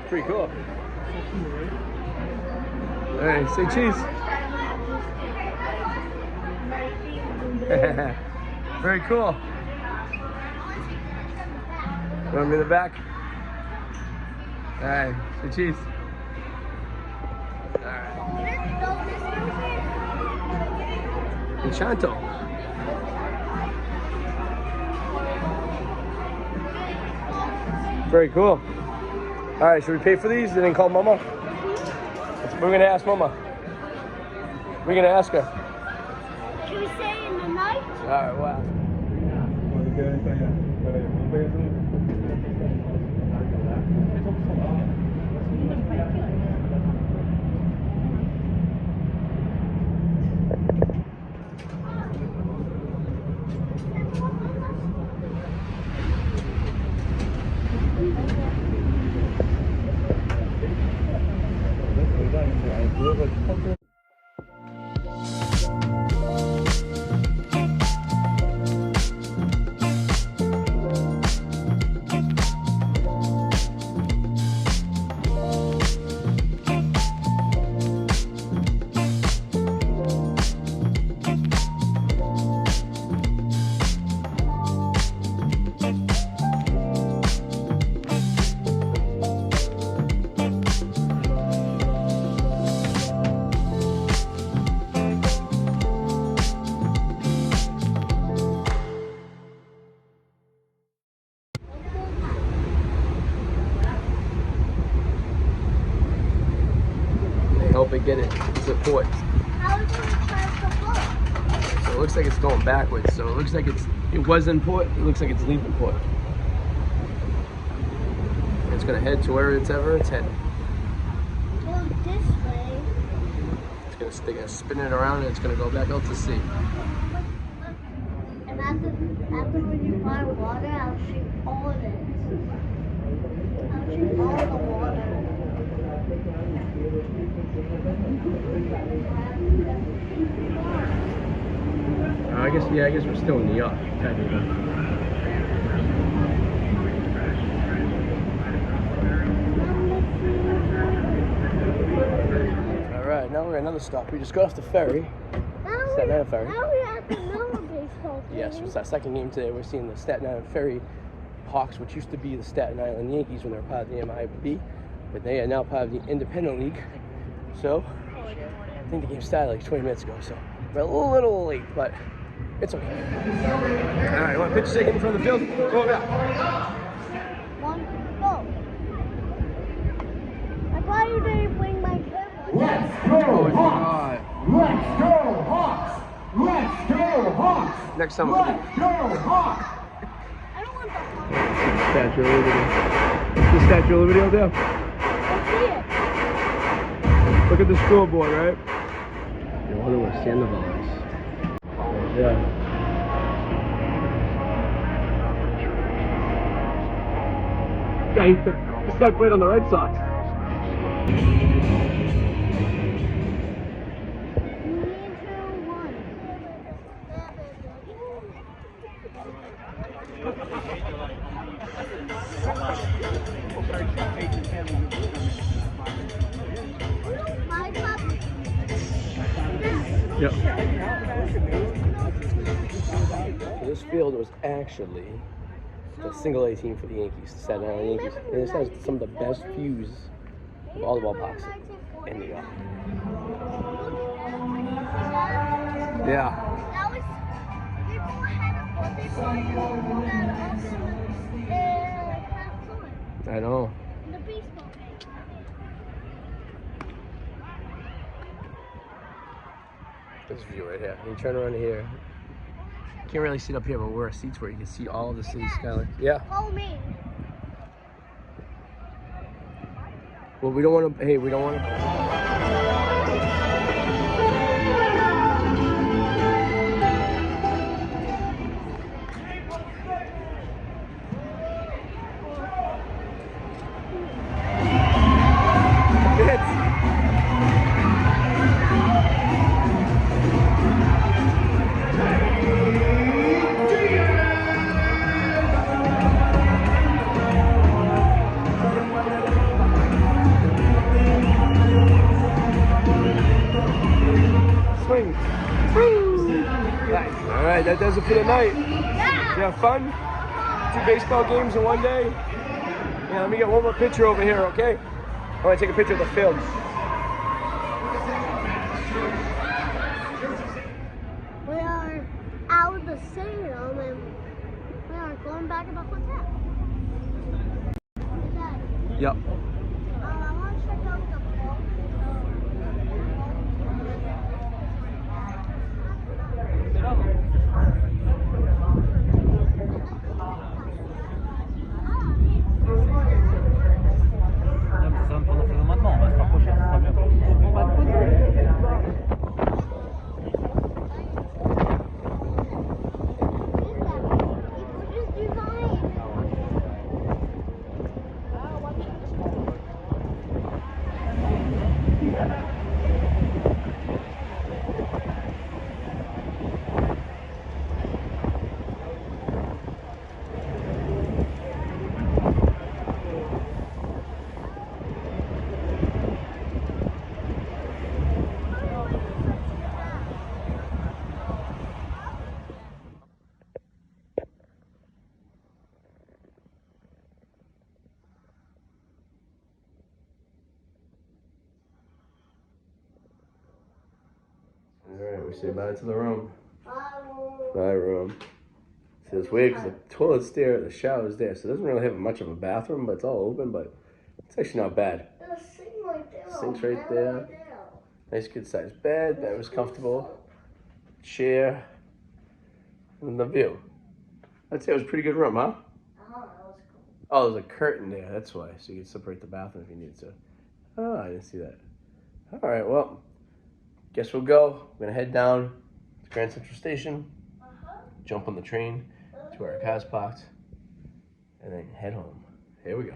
Pretty cool. Hey, say cheese. Very cool. You want me in the back? Alright, say cheese. Alright. Enchanto. Very cool. Alright, should we pay for these and then call Mama? We're gonna ask Mama. We're gonna ask her. Should we say in the night? Alright, wow. Help it get it support. How do we try support? So it looks like it's going backwards. So it looks like it was in port. It looks like it's leaving port. It's gonna head to where it's heading. Go this way. They're gonna spin it around and it's gonna go back out to sea. And after when you find water, I'll shoot all of it. I'll shoot all the water. I guess we're still in the yacht, technically. Alright, now we're at another stop. We just got off the ferry. Staten Island Ferry. Now we're at the Miller baseball game. Yes, it's our second game today. We're seeing the Staten Island Ferry Hawks, which used to be the Staten Island Yankees when they were part of the MIB, but they are now part of the Independent League. So, I think the game started like 20 minutes ago, so we're a little late, but it's okay. All right, you want to pitch second in front of the field? Go back. One, go. I thought you didn't bring my camera. Let's go, Hawks! Let's go, Hawks! Let's go, Hawks! Next time. Let's go, Hawks! I don't want the Hawks. Statue of Liberty. The Statue of Liberty out there. I see it. Look at the scoreboard, right? I wonder where Sandoval is. Yeah. Yeah, this guy played on the Red Sox. 3, 2, 1. Yep. This field was actually the single A team for the Yankees, the Staten Island Yankees. And this has some of the best views of all the ballparks in New York. Yeah. I know. The baseball game. This view right here. You turn around here. Can't really sit up here, but we're seats where you can see all the city skyline. Yeah. Follow me. Well, we don't want to. Hey, we don't want to. that does it for the night. Did you have fun? 2 baseball games in one day? Yeah, let me get one more picture over here, okay? I want to take a picture of the field. We are out of the stadium and we are going back to the hotel. Yep. I want to check out the pool. Ça va me prendre maintenant, on va se rapprocher, ça sera mieux. Pas de Alright, we say bye to the room. Bye, room. See, it's weird because the toilet's there, the shower's there, so it doesn't really have much of a bathroom, but it's all open, but it's actually not bad. There's a sink right there. Sink's right there. Nice good sized bed, that was comfortable. Chair. And the view. I'd say it was a pretty good room, huh? That was cool. Oh, there's a curtain there, that's why. So you can separate the bathroom if you need to. Oh, I didn't see that. Alright, well, guess we'll go. We're gonna head down to Grand Central Station, jump on the train to where our car's parked, and then head home. Here we go.